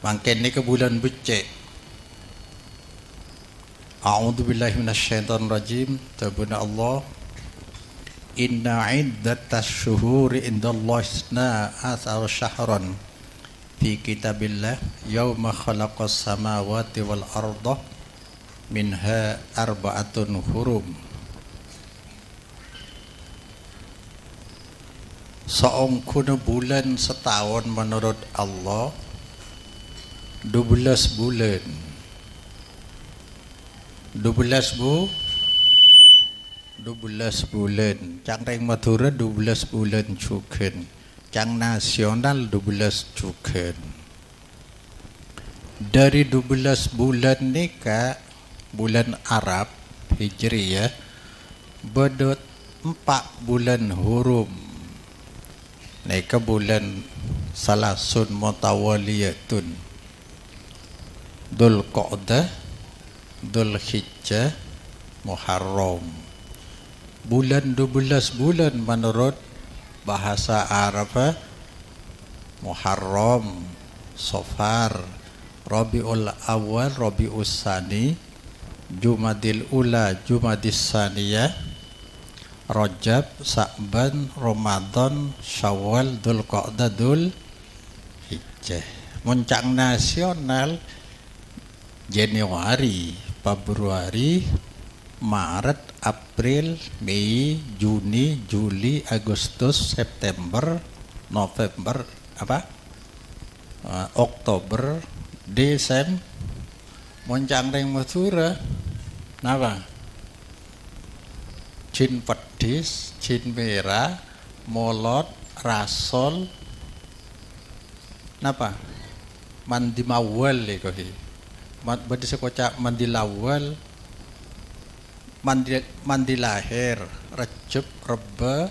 Mangken ni ke bulan becek. A'udzubillahi minasyaitonirrajim. Tabuna Allah. Inna iddatas syuhuri indallahi isna asar syahran fi kitabillah yauma khalaqas samawati wal arda minha arba'atun hurum. Seongkuna bulan setahun menurut Allah 12 bulan. 12 bulan. Cang reng Madura 12 bulan juga. Cang nasional 12 juga. Dari 12 bulan ni ke bulan Arab Hijriyah bedot 4 bulan hurum. Ni ke bulan salasun mutawaliyatun. Dzul Qa'dah, Dzul Hijjah, Muharram. Bulan 12 bulan menurut bahasa Arab Muharram, Safar, Rabiul Awal, Rabiul Tsani, Jumadil Ula, Jumadis Tsaniyah, Rajab, Sa'ban, Ramadan, Syawal, Dzul Qa'dah, Dzul Hijjah. Muncang nasional Januari, Februari, Maret, April, Mei, Juni, Juli, Agustus, September, November, Oktober, Desember, Moncang reng Madura, napa? Cin pedis, cin merah, molot, rasol, napa? Mandi mawal lekohi. Berarti sekocak mandi lawal, mandi lahir, Rejab, Reba,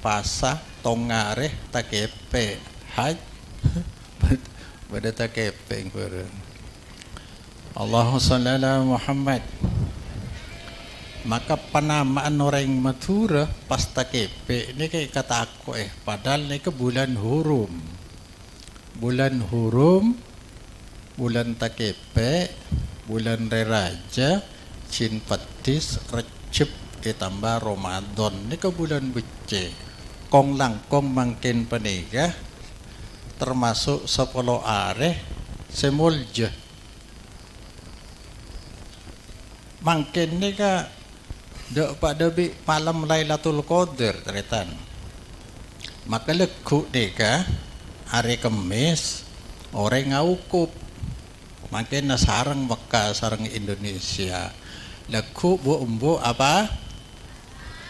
Pasah, Tongareh, Takepe, Haj, pada Takepe yang bareng. Allahumma shalli ala Muhammad. Maka penamaan orang Madura pas Takepe ini kayak kata aku padahal ini ke bulan hurum. Bulan hurum, bulan Takepe, bulan Reraja, Cin Petis, Recep ditambah Ramadan. Ini ke bulan becek. Kong langkong mangkin penikah termasuk 10 areh semulja. Mangkin ni ka dek pada malam Lailatul Qadar teretan. Maka lekuk ni ka hari Kamis orang ngaukup. Makin sarang Mekah, sarang Indonesia. Laku bu apa?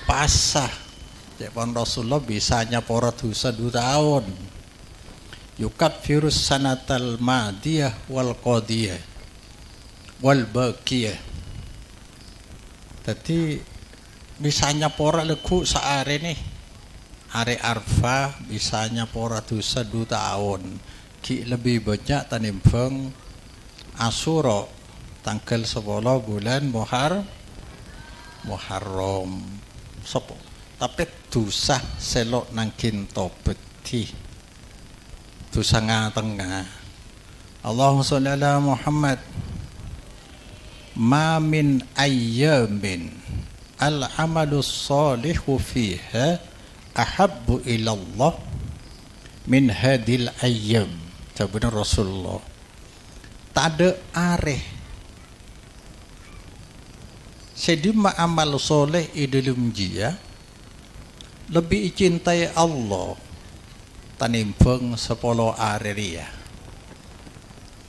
Pasah. Jepang Rasulullah bisanya pora dosa 2 tahun. Yukat virus sanatal madiyah wal qadiyah wal baqiyah. Jadi bisanya pora laku saare nih. Hari Arfah bisanya pora dosa 2 tahun. Ki lebih banyak tanimbang Asyura tanggal 10 bulan Muharram. Sopo. Tapi dosa selok nangkin tobeti. Dosa ngatengah. Allahumma sholli ala Muhammad. Ma min ayyamin al-amalus salihu fiha ahabbu ilallah min hadil ayyam. Sabda Rasulullah. Tak ada areh sedima amal soleh idulum jia lebih cintai Allah tanimbang 10 areh dia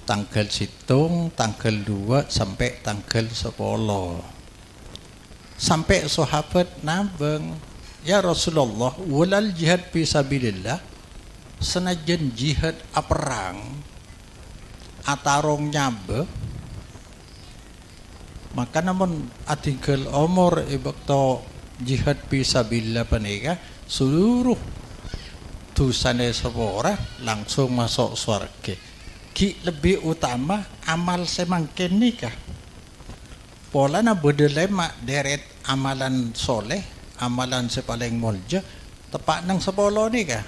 tanggal situng tanggal 2 sampai tanggal 10 sampai sahabat nabeng ya Rasulullah walal jihad fisabilillah senajan jihad perang atarong nyabe maka namun atinggal umur ibakto jihad fisabilillah panika seluruh dosane sepora langsung masuk surga. Ki lebih utama amal semangkin nikah pola na bedelemak deret amalan soleh amalan sepaling mulja tepat nang 10 nikah.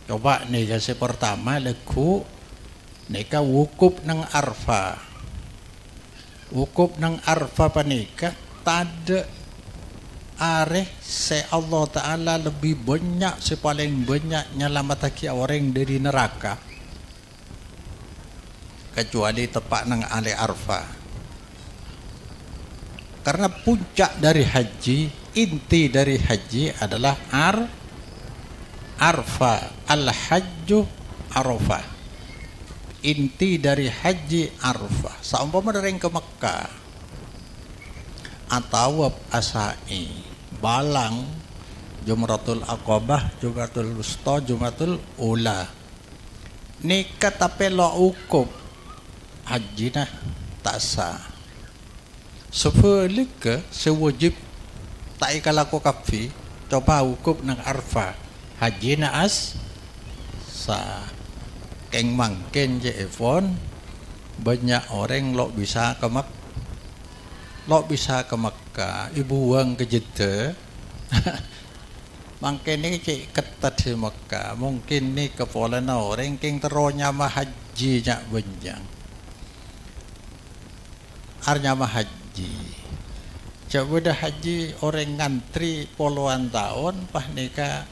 Coba nih kasi pertama lagu nika wukuf nang Arfa. Wukuf nang Arfa panika tada areh se Allah Ta'ala lebih banyak, sepaling banyak nyelamataki orang dari neraka kecuali tepat nang ale Arfa. Karena puncak dari haji, inti dari haji adalah Arfa, al-hajju Arafah. Inti dari haji Arafah. Saumpama dari ke Mekah atau asai, balang, Jumratul Aqabah, Jumratul Wusta, Jumratul Ula. Nika tapi lo ukub haji nah tak sah. Sebelum sewajib tak ikalaku kafi, coba ukub nang Arfa. Haji na sah. Keng mangken je evon banyak orang lo bisa ke Mekah, ibu uang ke Jeddah. Mangken ni cik ketat di Mekah, mungkin ni kepolan orang keng teronya mah haji nyak benjang. Arnya mah haji. Coba dah haji orang ngantri puluhan tahun, pah nika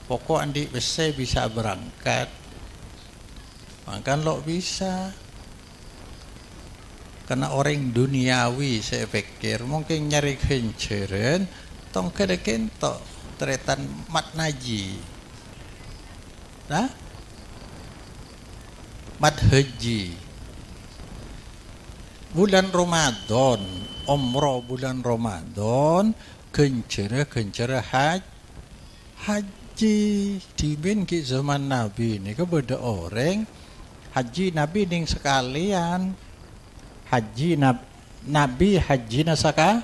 pokok andi besar bisa berangkat. Makan lo bisa. Karena orang duniawi saya pikir mungkin nyari kenceren tong kedeken tok teretan mat naji. Nah? Mat haji. Bulan Ramadan, umrah bulan Ramadan, kencera haji dibin ki zaman Nabi ni ke beda orang haji Nabi ning sekalian haji Nabi haji nasaka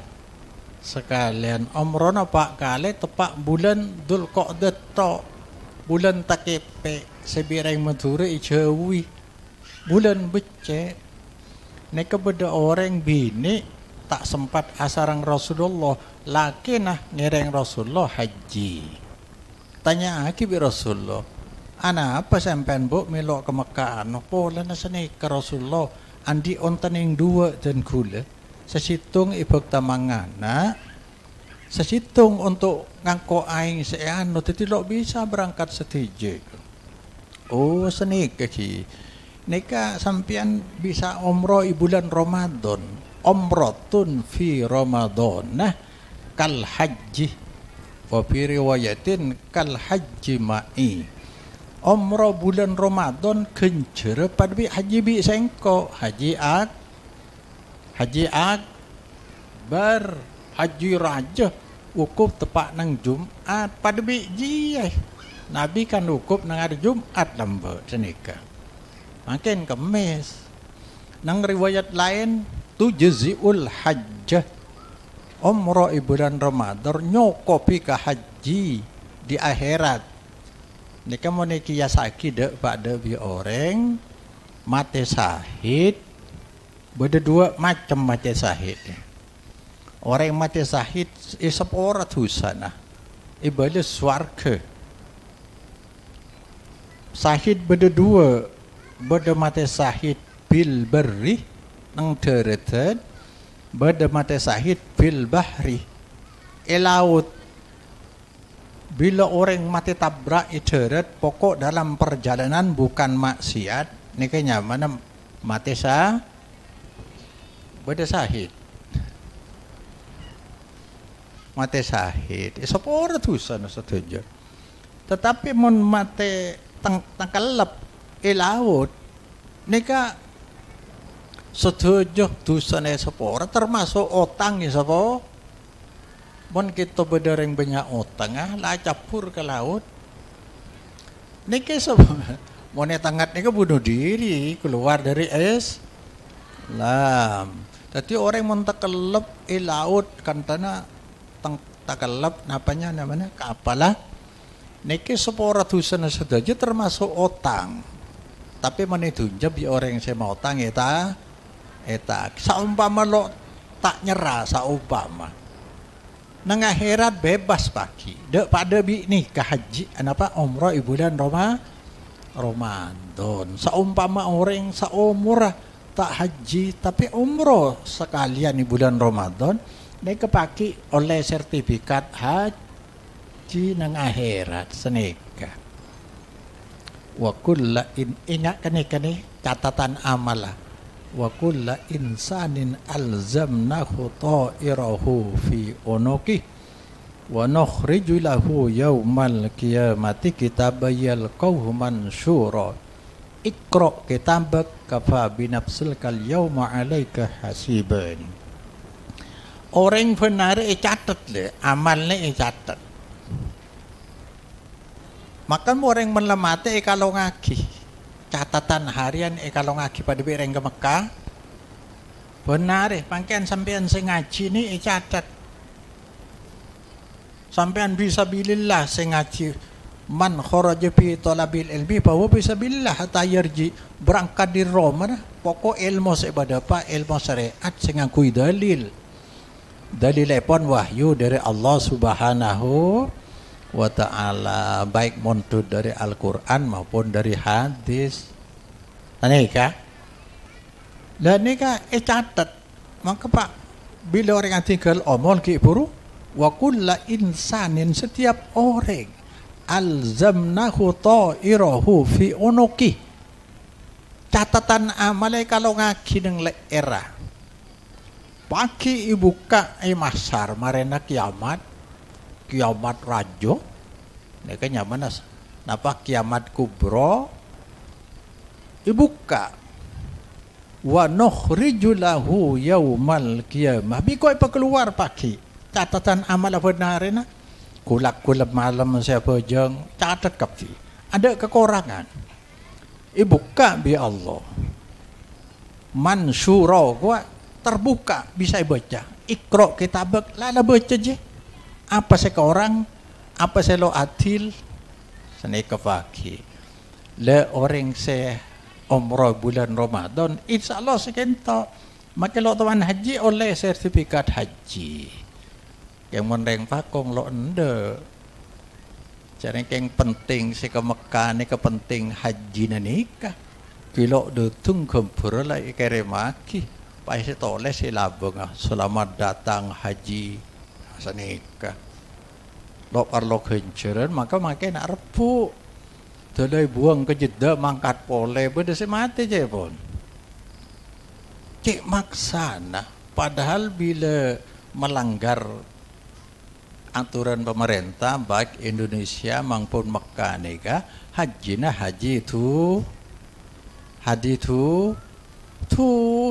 sekalian umrah pak kali tepak bulan Dzulqa'dah tok bulan takepe sebirang Madura ijawi bulan becek nek beda orang bini tak sempat asarang Rasulullah laki nah ngereng Rasulullah haji tanya aki bi Rasulullah ana apa sampean bu melok ke Mekah no pola na sani ke Rasulullah andi ontaning dua dan gula sesitung ibuk tamangana sesitung untuk ngangko aing seano tidak bisa berangkat setije. Oh seni kaki nika sampean bisa umroh di bulan Ramadan umratun fi Ramadan nah kal haji wa fi riwayatin kal haji ma'i umrah bulan Ramadan kencera pada bi haji bi sengko haji bar haji raja wukuf tepak nang Jumat pada bi jiyah Nabi kan wukuf nang hari Jumat lambat senika makin kemis nang riwayat lain tu jaziul hajjah umrah bulan Ramadan nyokopi ke haji di akhirat. Nika mau niki yasaki dek pada bi orang mati sahid beda dua macam mati sahid. Orang mati sahid isapora tusana ibadah swarga. Sahid beda dua beda mati sahid bil barri nang daratan beda mati sahid bil bahri laut. Bila orang mati tabrak darat pokok dalam perjalanan bukan maksiat ni kayaknya mana mati beda sahid mati sahid sepora tusan setuju tetapi mun mati tangkalap laut nika setuju tusan sepora termasuk otang sepora. Mon kita berdereng banyak utang lah capur ke laut. Niki mon tangat niki bunuh diri keluar dari Islam. Tapi orang mon takelep laut kan tanah takelep namanya kapalah. Niki sepora tusan saja termasuk utang. Tapi menitujab bi orang yang saya mau utang eta saumpama lo tak nyerah saumpama. Nang akhirat bebas pagi. Dek pada bi ni ke haji apa umrah bulan Ramadan. Saumpama orang seumur tak haji tapi umroh sekalian di bulan Ramadan, dia kepake oleh sertifikat haji nang akhirat senika. Wa kulla ingat kene catatan amalah. Wa kulla insanin alzamnahu ta'irahu fi unuki wa nukhriju lahu yaumal qiyamati kitaban yalqahu mansyura. Iqra kitabak kafa binafsilkal yauma 'alaika hasiban. Orang benar catat le, amalnya catat. Maka orang melemati kalau ngaki catatan harian kalau ngaki pada bireng ke Mekah benar pangkian sampean sing ngaji ni catat. Sampean bisa bilillah sing ngaji man kharaja fi talabil ilmi bahwa bisa billah hatta yarji berangkat di Roma pokok ilmu sepada apa ilmu syariat sing ngakui dalil pun wahyu dari Allah Subhanahu wa ta'ala, baik montut dari Al-Quran maupun dari hadis. Nikah dan nikah catat. Maka Pak, bila orang tinggal omol ki buru wa kulla insanin, setiap orang alzamnahu ta'irahu fi unuki, catatan amalnya kalau ngaki nang era pagi ibuka masar marena kiamat rajo mereka nyaman napa kiamat kubro ibuka wa nukhriju lahu yaumal qiyamah bikoi keluar pagi catatan amal benarena kulak malam siapa jeng catat kapi ada kekurangan ibuka bi Allah mansyura gua terbuka bisa baca ikro kitabak lala baca je apa seorang apa selo adil senika pagi le orang se umrah bulan Ramadan insyaallah sekento maka lo tuan haji oleh sertifikat haji yang menreng pakong lo ende jadi yang penting si ke Mekah ni kepenting haji nanika kilo detung kempur lah ikere maki pai si toleh si labeng selamat datang haji senika lo parlo kenceran maka makin arpu toleh buang ke Jeddah mangkat pole beda si mati je pun cik maksana padahal bila melanggar aturan pemerintah baik Indonesia maupun Mekah nika haji itu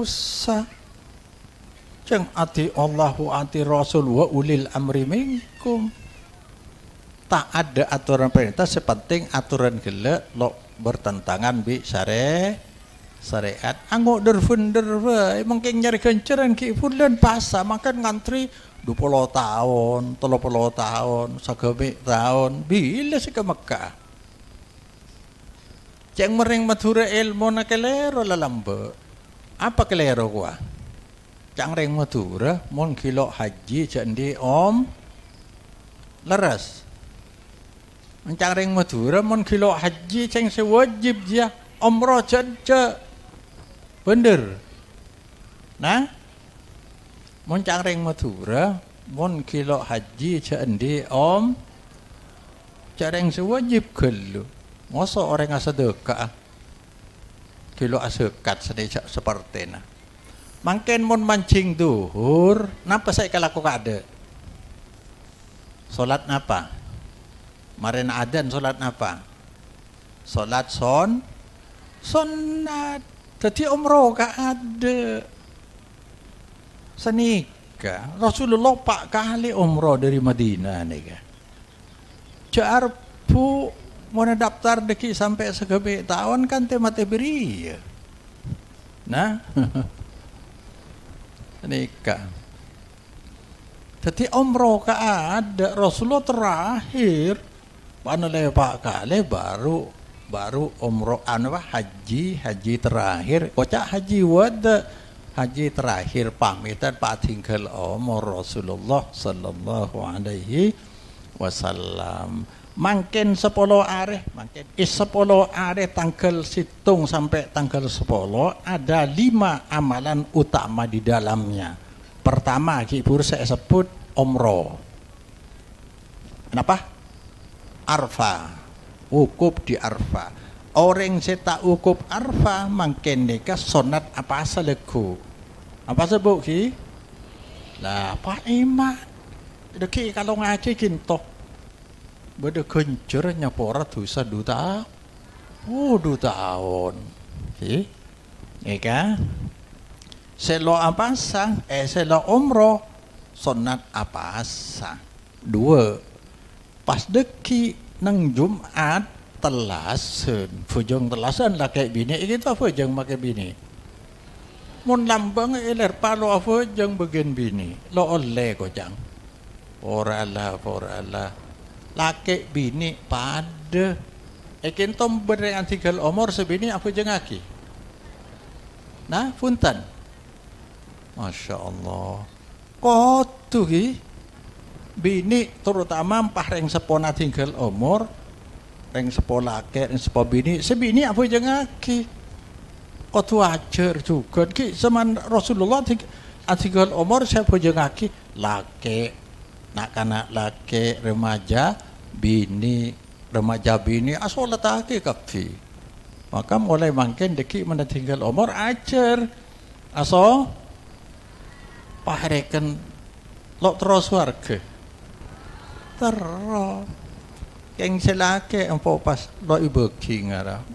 sah ceng ati Allahu ati Rasul wa ulil amri minkum tak ada aturan perintah sepenting aturan gele lo bertentangan bi syariat anggo derfunder wae mungkin nyari kenceran ki fulan pasa makan ngantri 20 tahun 30 tahun 30 tahun bila sih ke Mekah ceng mering Madura ilmu na kelero lalamba apa kelero gua cang reng Madura mon kilo haji candi om leres cang reng Madura mon kilo haji ceng sewajib dia umrah cence bener nah mon cang reng Madura mon kilo haji candi om careng sewajib kelu masa orang asadeka kilo asekat sedek seperti na mungkin mon mancing duhur napa saya kalaku kada salat napa marena adan salat napa salat sunat jadi umroh ka ada senika Rasulullah pak kali umroh dari Madinah nika jarpu mau daftar deki sampai segebe tahun kan tema beri nah nikah jadi umroh ka ada Rasulullah terakhir panele pak kali baru umroh haji terakhir kocak haji wada haji terakhir pamitan pak tinggal umur Rasulullah sallallahu alaihi wasallam Mangkin 10 hari, mangkin 10 hari tanggal situng sampai tanggal 10 ada 5 amalan utama di dalamnya. Pertama, Kibur saya sebut umroh. Kenapa? Arfa, wukuf di Arfa. Orang saya tak wukuf Arfa, mangkin nikah sunat apa asalaku? Apa sebut ki? Lah, Pak Iman. Deki kalau ngaji kinto. Bada kencur nyapora dosa 2 tahun. 2 tahun. Okay. Eka. Selo apa sang? Selo umroh. Sunat apa sang? 2. Pas deki nang Jumat telasen. Fujung telasen lah kayak bini. Kita fujung pakai bini. Mun lambang iler palo fujung bagian bini. Lo oleh kojang. Ora Allah. Laki bini pada kentom berang tinggal umur sebini apa jengaki nah punten Masya Allah kotu ki bini terutama empah reng sepona tinggal umur reng sepola laki reng sepo bini sebini apa jengaki kotu ajar juga ki zaman Rasulullah tinggal umur siapa jengaki laki nak kanak laki remaja bini asal letak kafi maka mulai makin deki mana tinggal umur ajar asal paharekan lo terus warga terus yang selake empo pas lo ibu ngara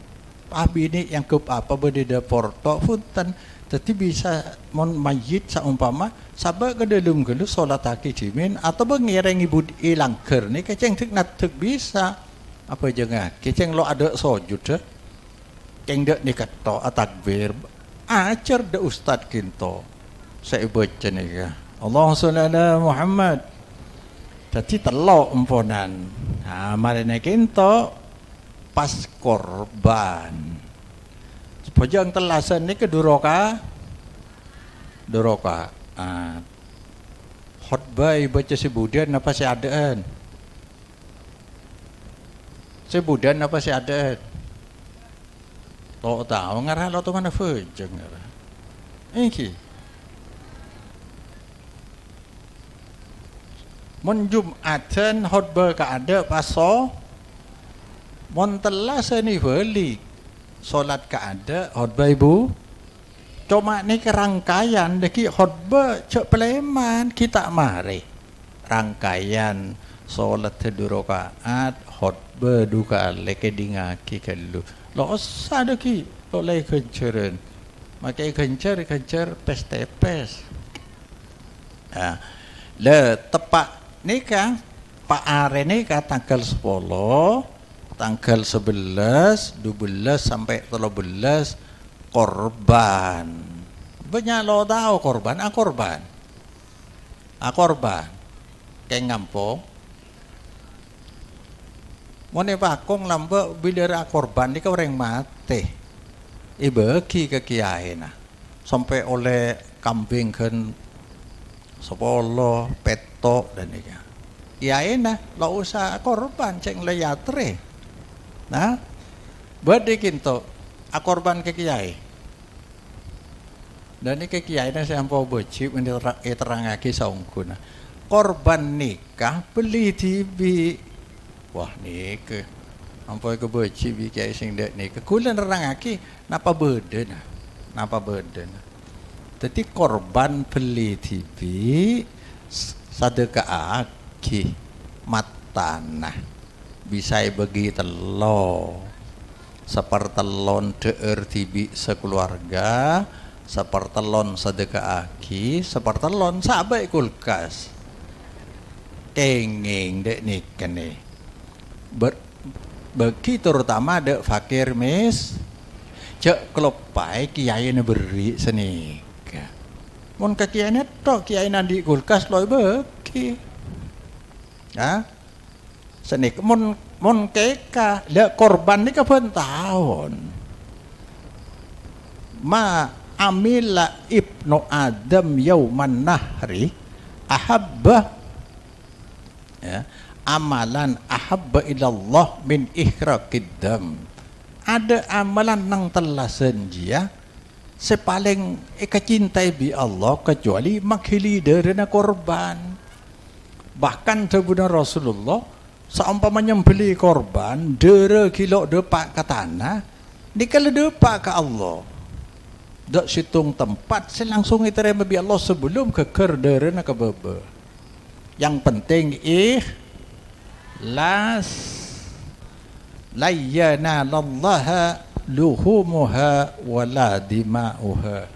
bini yang ke apa berdeda porto funtan jadi bisa mon mayit saumpama sabak ke dalam gelu solat taki jimin atau bengireng ibu ilang ker ni keceng tik nat tik bisa apa jangan keceng lo ada sujud deh keng dek ni kata takbir ajar de ustad kinto saya baca ni ya Allah Subhanahu Muhammad jadi telok emponan mari ni kinto pas korban Pojang telasan ni ke duroka khutbah baca sebudan apa si adaan sebudan apa si adaan lo tahu ngarah lo tu mana pojang ngarah ini mon Jumatan khutbah ke ada paso mon telasan ni balik solat keada khutbah ibu cuma ni kerangkaian deki khutbah cek peleman kita mari rangkaian solat 2 rakaat khutbah 2 kali kedingaki kalau lo usah deki lo lagi kenceran makai kencer pes le tepak nikah Pak Are nikah tanggal 10 tanggal 11, 12 sampai 13 korban. Banyak lo tahu korban, korban. Kayak ngampung. Mone pakong lambe bila korban ni kau orang mati. Ibeki ke kiai nah. Sampai oleh kambing kan 10 petok dan ini. Kiai nah lo usah korban ceng leyatre. Nah, badikin to korban ke kiai. Dan ini ke kiai na saya ampau bocip terangake saungkuna. Korban nikah beli TV. Wah nikah. Ampau ke bocip kiai sing dek nikah. Kulan terangake napa beden. Jadi korban beli TV sadekah aki matanah. Bisa bagi telo sepertelon deer tibi sekeluarga sepertelon sedekah aki sepertelon sabai kulkas kenging dek nikene bagi terutama dek fakir mis cek kelopai kiai ne beri senika mon ke kiai ne tok kiai nandi kulkas loy bagi senik mon keka le korban ni kapan tahun ma amila ibnu adam yauman nahri ahabba ya amalan ahabba ilallah min ihraqid dam. Ada amalan nang telasen dia sepaling cintai bi Allah kecuali makhili derena korban. Bahkan sebenarnya Rasulullah seumpamanya beli korban dere kilo depak ke tanah dikala depak ke Allah dak situng tempat saya langsung diterima bi Allah sebelum keker derena ke bebe. Yang penting ikhlas, la yanalallaha luhumuha wala dima'uha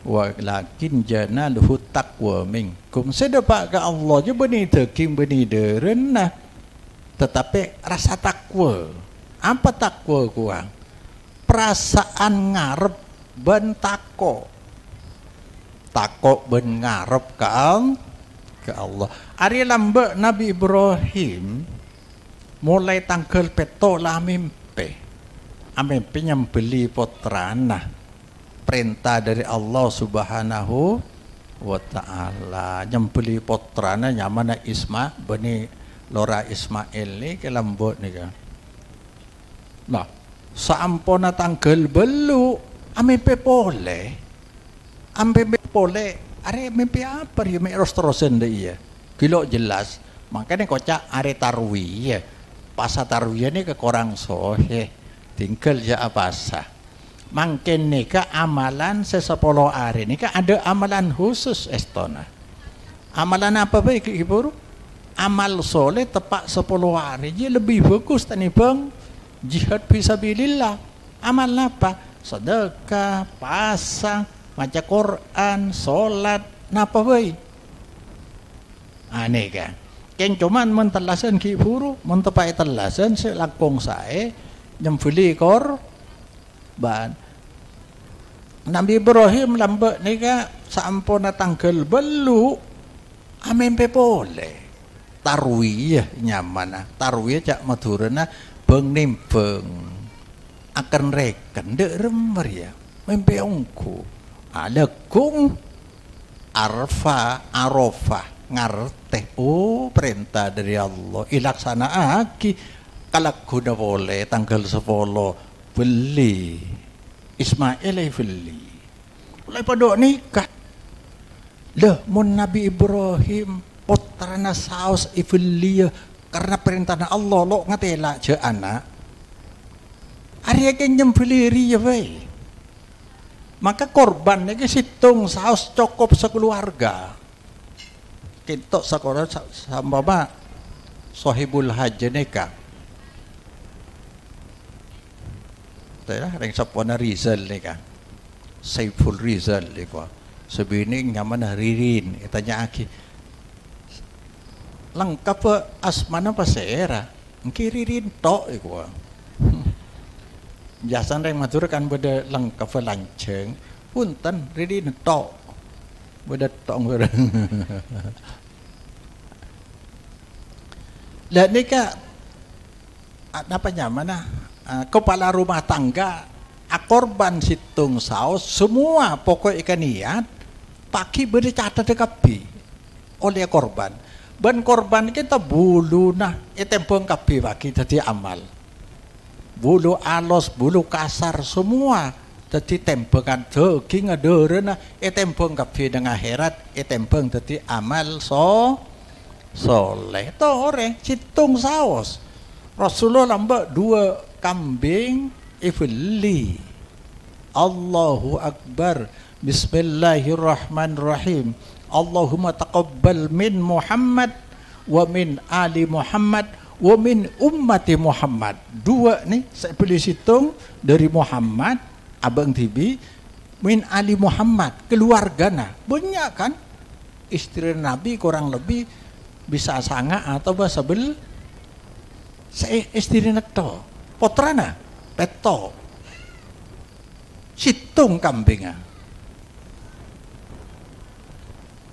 walakin janaluhu taqwa minkum. Sedapat ke Allah je beni tekim beni derena tetapi rasa takwa. Apa takwa kurang? Perasaan ngarep ben tako ben ngarep ke Allah. Ari lambe Nabi Ibrahim mulai tanggal peto lah mimpi nyembeli putrana, perintah dari Allah Subhanahu wa ta'ala, nyembeli putrana nyamana bani lora Ismail ni ke lambut ni kan. Nah, saampona tanggal belu mimpi boleh are mimpi apa dia terus-terusan dia kilo jelas. Makanya kocak are tarwiyah pasal tarwiyah ni ke korang sohe tinggal je apa sah. Mungkin ni ke amalan sesepuluh hari ni ke ada amalan khusus estona. Amalan apa baik ibu? Amal soleh tepat 10 hari je lebih bagus tani bang jihad fisabilillah. Amal apa? Sedekah, pasang, baca Quran, solat, napa baik? Aneh kan? Yang cuman mentelasan ki buru, mentepai telasan selakong saya nyembeli korban. Nabi Ibrahim lambat ni ka sampuna tanggal belu amempe boleh tarwiyah nyaman. Tarwiyah cak madurana beng nimpeng akan reken dek rember ya mempe ongku alekung arafah ngarteh perintah dari Allah ilaksana aki kalau guna boleh tanggal 10 beli Ismail beli oleh pada nikah lah mun Nabi Ibrahim putrana saus iblis karena perintah Allah lo ngatela je anak hari akan nyembeli ria baik. Maka korban ni situng saus cukup sekeluarga. Kita sekolah sama sahibul haji nikah. Tera ring sapona Rizal nikah. Saiful Rizal nikah. Sebining nyaman Ririn itanya aki. Lengkap asmana pasera. Engki Ririn tok ikwa. Jasan yang matur kan beda lengkap lanceng punten Ririn tok. Beda tok beda. Lah nikah apa nyamana kepala rumah tangga korban situng saus semua pokok ikan niat paki beri catat dekapi oleh korban ban korban kita bulu nah itempeng kapi paki jadi amal bulu alos bulu kasar semua jadi tempengan daging aderena itempeng kapi dengan akhirat itempeng jadi amal soleh to orang situng saus Rasulullah lambak 2 kambing ibli Allahu Akbar Bismillahirrahmanirrahim Allahumma taqabbal min Muhammad wa min ali Muhammad wa min ummati Muhammad 2 nih saya pilih situng dari Muhammad abang tibi min ali Muhammad keluargana banyak kan istri Nabi kurang lebih bisa sangat atau bahasa bel saya istri nekto potrana peto situng kambinga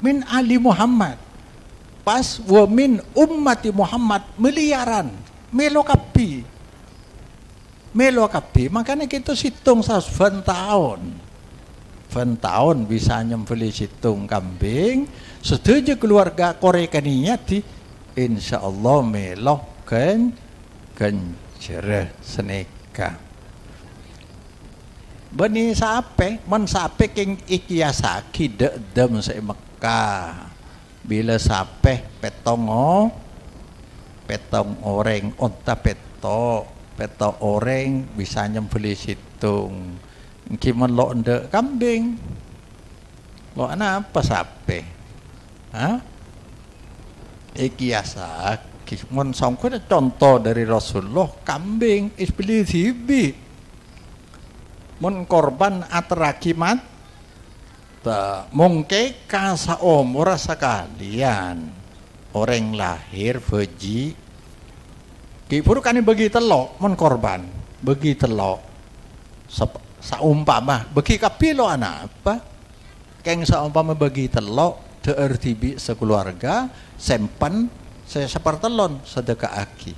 min ali Muhammad pas wa min ummati Muhammad miliaran melo kapi makanya kita situng 1 tahun bisa nyembeli situng kambing setuju keluarga Korea niat di insyaallah melok kenjere seneka. Bani sape, men sape king ikiasaki dem se Mekah. Bila sape petong oreng onta peto oreng bisa nyembeli situng. Kiman lo ende kambing. Lo apa sape? Hah? Ikiasaki. Mon songko contoh dari Rasulullah kambing isbeli sibi. Mun korban aterakimat mungke kasa umur sekalian orang lahir beji kipur kan bagi telok mun korban bagi telok saumpama bagi kapilo anak apa keng saumpama bagi telok teertibi sekeluarga sempan saya sepertelon sedekah aki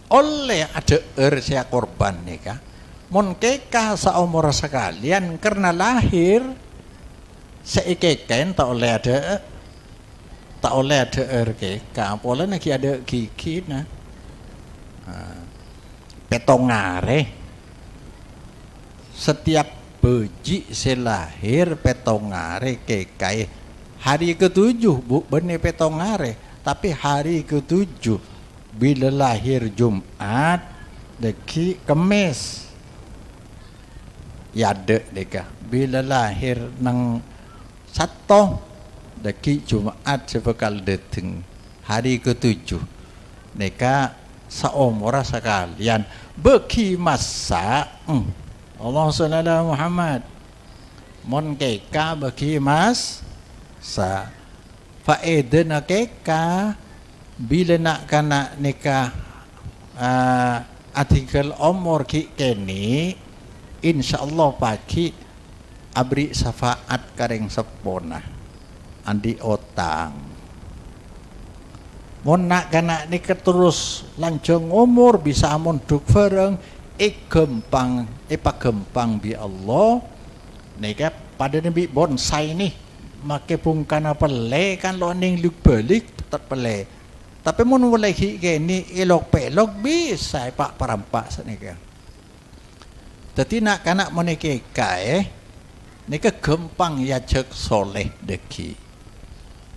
oleh ada saya korban nih kah mun keka saumur sekalian karena lahir seikeken tak oleh ada keka pola lagi ada gigi nah petongare setiap beji selahir petongare kekai hari ketujuh bu benih petongare tapi hari ketujuh bila lahir Jumat deki Kemis yade deka bila lahir nang Sabtu deki Jumat sebekal deteng hari ketujuh deka saumur sekalian beki masa Allah sallallahu Muhammad mon keka beki mas sa faedena keka bila nak kana nikah artikel umur ki keni insyaallah pagi abri syafaat kareng sepona andi otang mun nak kana nikah terus lanjung umur bisa mondok bareng gempang bi Allah nikah pada nabi bonsai nih make pungkana pele kan lo ning luk balik tetap pele tapi mun walehi kene elok pelok bisa pak perampak senika. Jadi nak kanak menike kae nika gempang ya cek soleh deki.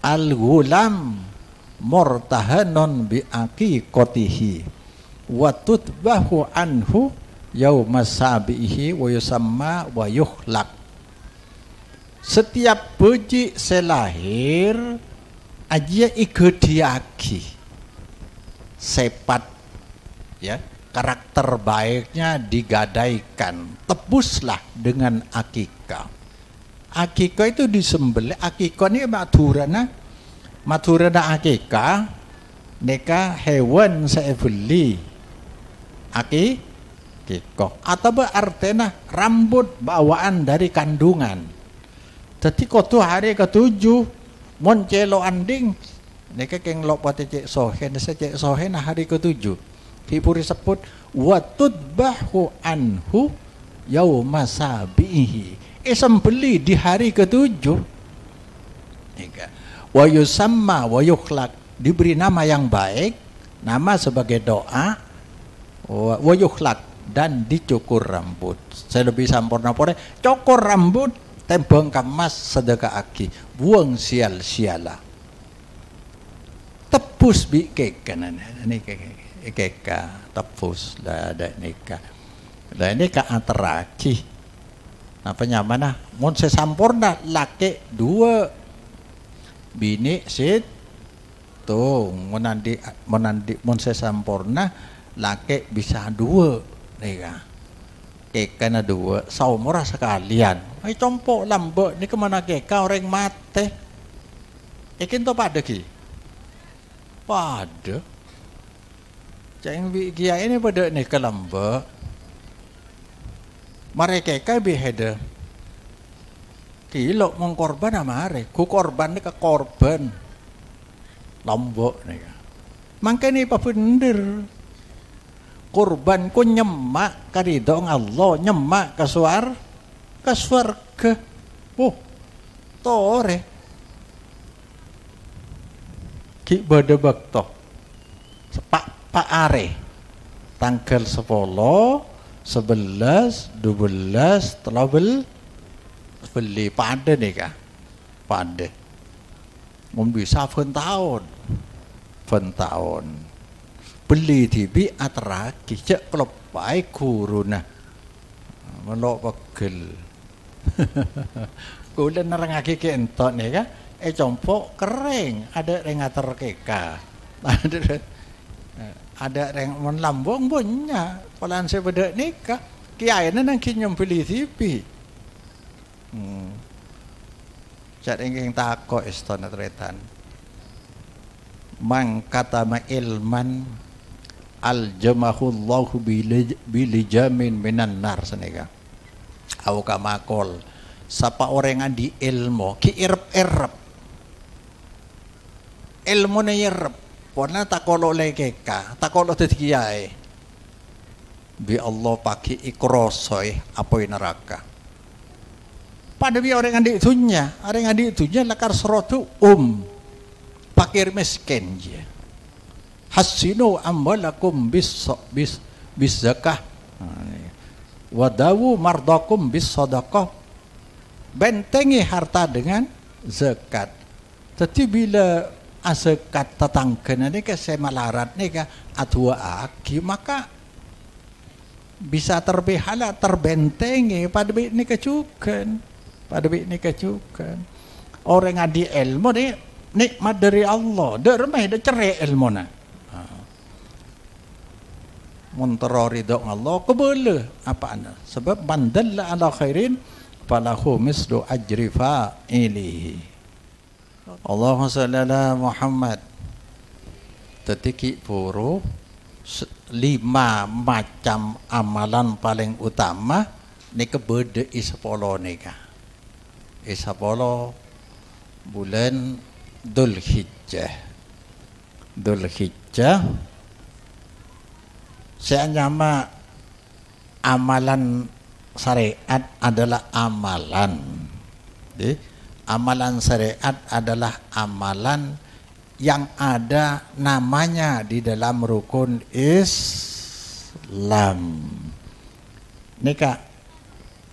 Al-ghulam murtahanon bi aqiqatihi wa tutbahu anhu yauma sabihi wa yusamma wa yuhlaq. Setiap beji selahir aja ikediaki sepat ya karakter baiknya digadaikan tebuslah dengan akikah. Akikah itu disembelih. Akikah ini maturana akikah neka hewan saya beli akikah atau artinya rambut bawaan dari kandungan. Jadi kotu hari ketujuh moncelo anding neka keng lo pati cek sohen cek sohen hari ketujuh hipuri sebut watudbahu anhu yauma sabihi sembeli di hari ketujuh wa yusamma wa yukhlaq diberi nama yang baik nama sebagai doa wa yukhlaq dan dicukur rambut saya lebih sampurna pore cukur rambut tembang kemas sedekah aki buang sial-siala tebus bi kekan ini keka tebus lah ada nikah lah ini ka ateraki apa nyamana mun sesampurna laki dua bini sit tuh menandi mun sesampurna laki bisa dua nikah keka na dua saumur sekalian ay compok lambek ni kemana keka orang mate ikin to pada ki pada ceng kia ini pada ni kelamba mereka kai biheda kilo mengkorban amare ku korban ni ke korban lombok ni mangke ni pa bener korban ku nyemak karidong Allah nyemak ke surga tore ki bade bekto pak are tanggal 10 11 12 13 beli pada nih kah pada muốn bisa phân tahun beli thì bị atra ki cek klop baik kuruna melok pegel kulen nerangake ki entok nih kah compok kering ada yang ngater keka ada yang menlambung punya pelan saya beda nikah kiai nang kinyem beli TV jadi yang takut istana tretan man katama ilman al jamahullahu bilijamin minan nar senega au kamakol sapa orang yang di ilmu ki irep ilmu ne irep pona takolo lekeka takolo dadi kiai bi Allah pakai ikrosoi apa neraka pada bi orang yang di dunia lakar serotu pakir miskin je hasinu amwalakum bis zakah wadawu mardakum bis sedekah bentengi harta dengan zakat tapi bila zakat tatangkeun ni ke semalarat ni ke atua aki maka bisa terbehala terbentengi pada ni kecukan orang adi ilmu ni nikmat dari Allah dermai dah cerai ilmu na muntara ridho Allah kebele apa anda sebab bandalla ala khairin falahu mislu ajri fa'ilihi Allahumma shalli ala Muhammad tetiki puru 5 macam amalan paling utama ni kebede isapolo nika isapolo bulan Dzulhijjah saya nyama amalan syariat adalah amalan amalan syariat adalah amalan yang ada namanya di dalam rukun Islam nika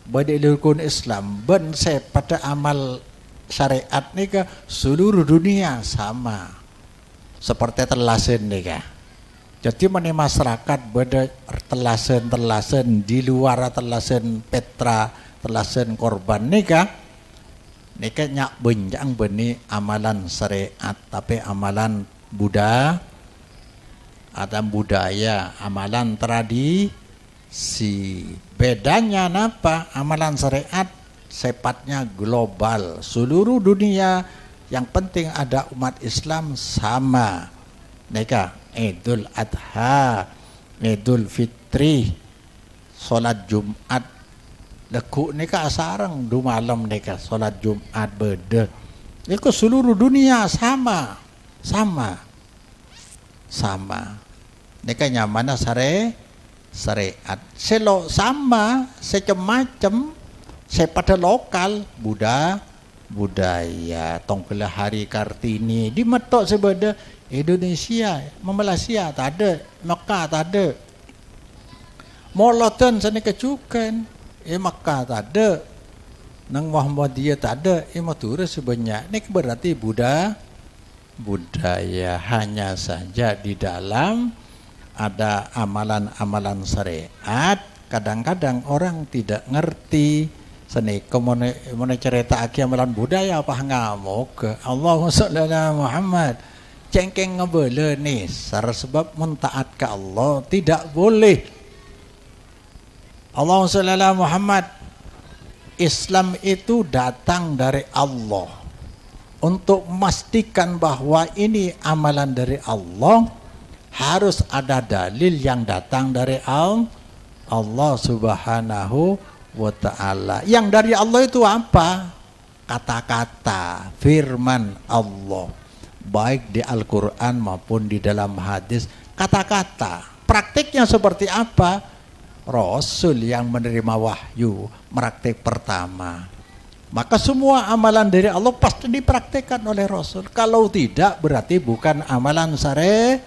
pada rukun Islam ben saya pada amal syariat nika seluruh dunia sama seperti telasen nika jadi mana masyarakat pada telasen di luar telasen petra telasen korban nika nyak benjang beni amalan syariat tapi amalan budaya amalan tradisi bedanya apa amalan syariat sifatnya global seluruh dunia yang penting ada umat Islam sama nika Idul Adha Idul Fitri salat Jumat leku nika sarang du malam nika salat Jumat beda itu seluruh dunia sama nika nyamana syariat selo sama secem-macem sepada lokal budaya tongkela hari Kartini di metok sebeda Indonesia Malaysia tak ada Mekah tak ada Molotan sana kecukan Mekah tak ada nang Muhammadiyah tak ada Madura sebanyak ini berarti budaya hanya saja di dalam ada amalan-amalan syariat kadang-kadang orang tidak ngerti seni kemana cerita aki amalan budaya apa ngamuk Allahumma shalli ala Muhammad cengkeng ngebele nih sebab mentaat ke Allah tidak boleh Allahumma shalli ala Muhammad Islam itu datang dari Allah untuk memastikan bahwa ini amalan dari Allah harus ada dalil yang datang dari Allah subhanahu wa ta'ala yang dari Allah itu apa? Kata-kata firman Allah baik di Al-Quran maupun di dalam hadis kata-kata praktiknya seperti apa? Rasul yang menerima wahyu praktik pertama Maka semua amalan dari Allah pasti dipraktekkan oleh Rasul. Kalau tidak berarti bukan amalan syariat.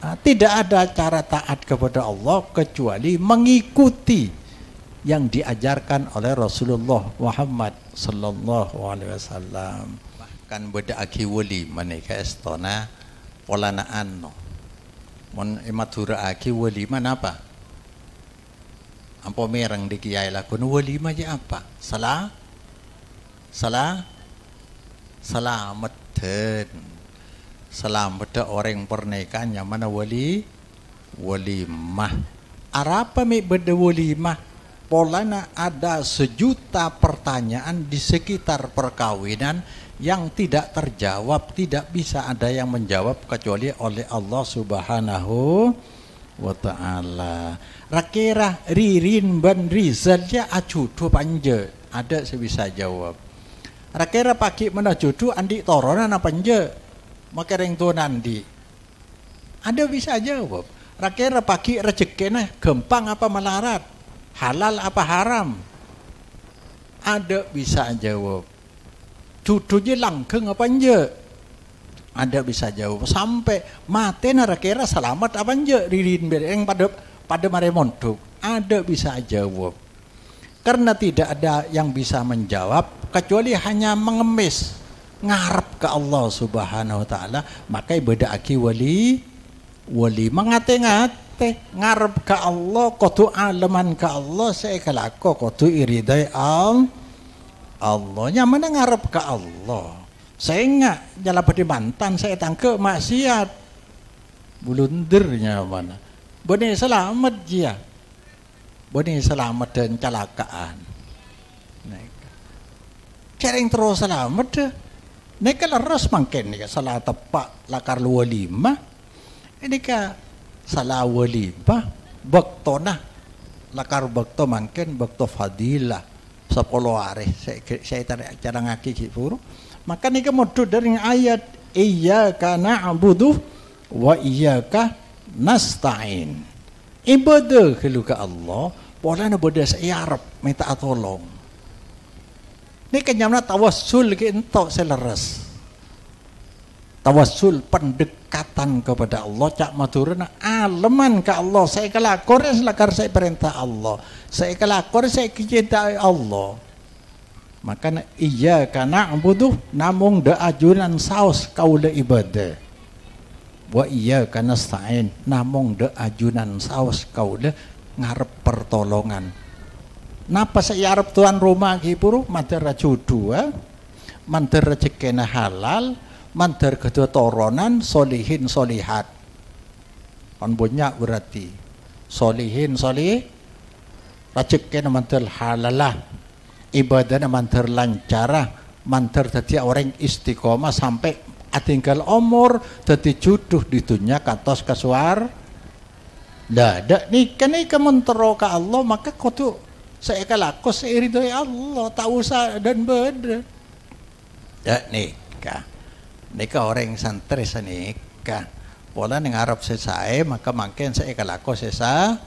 Tidak ada cara taat kepada Allah kecuali mengikuti yang diajarkan oleh Rasulullah Muhammad sallallahu alaihi wasallam. Bahkan beda aki wali maneka estona polanaan no. Mon imatura aki wali mana apa? Ampo merang di kiai lakon wali aja apa? Selamat Selamat orang pernikahan yang mana walimah. Apa mi beda walimah? Polana ada sejuta pertanyaan di sekitar perkawinan yang tidak terjawab, tidak bisa ada yang menjawab kecuali oleh Allah Subhanahu wa ta'ala. Rakira Ririn ban Rizalnya acudu panja ada sebisa jawab. Rakira pagi mana jodoh andi toronan apa panja maka ring tu nanti ada bisa jawab. Rakira pagi rezekina gempang apa melarat, halal apa haram, ada bisa jawab. Jodohnya langgeng apa enggak, ada bisa jawab. Sampai mati rakira selamat apa enggak ririn yang pada mare mondok, ada bisa jawab. Karena tidak ada yang bisa menjawab kecuali hanya mengemis ngarep ke Allah Subhanahu wa ta'ala. Maka beda aki wali mengate-ngate ngarep ke Allah, kudu aleman ke Allah, saya kelako kudu iridai Allah. Nyaman ngarep ke Allah. Saya enggak jala pada mantan saya tangke maksiat bulundernya mana boleh selamat dia, boleh selamat dan celakaan. Cering terus selamat deh. Neka leres mangken nika salah tepak lakar walimah. Ini ka salah walimah baktona lakar bakto mangken bakto fadilah 10 hari saya cara ngaki kipuru. Maka nika modul dari ayat iyyaka na'budu wa iyyaka nasta'in. Ibadah kalau ke Allah, polana bodas iarab minta tolong. Ini kenyamna tawassul ke entok seleres. Tawassul pendekatan kepada Allah cak maturna aleman ke Allah. Saya kelakor selakar saya perintah Allah. Saya kelakor saya kecintai Allah. Maka iyyaka na'budu namung da ajunan saos kaula ibadah. Wa iyyaka nasta'in namung da ajunan saos kaula ngarep pertolongan. Napa saya arep tuan rumah kipuru mantar jodoh, mantar rezekina halal, mantar kedua toronan solihin solihat. Kan banyak berarti solihin solih rezekina mantar halalah, ibadahnya mantar lancara, mantar tadi orang istiqomah sampai tinggal umur tadi jodoh di dunia katos kasuar. Dak nikah mentero ke Allah maka kudu saya kelako saya ridhoi Allah tak usah dan beda. Ya nikah orang santri senikah pola neng Arab selesai maka makin saya kelako selesai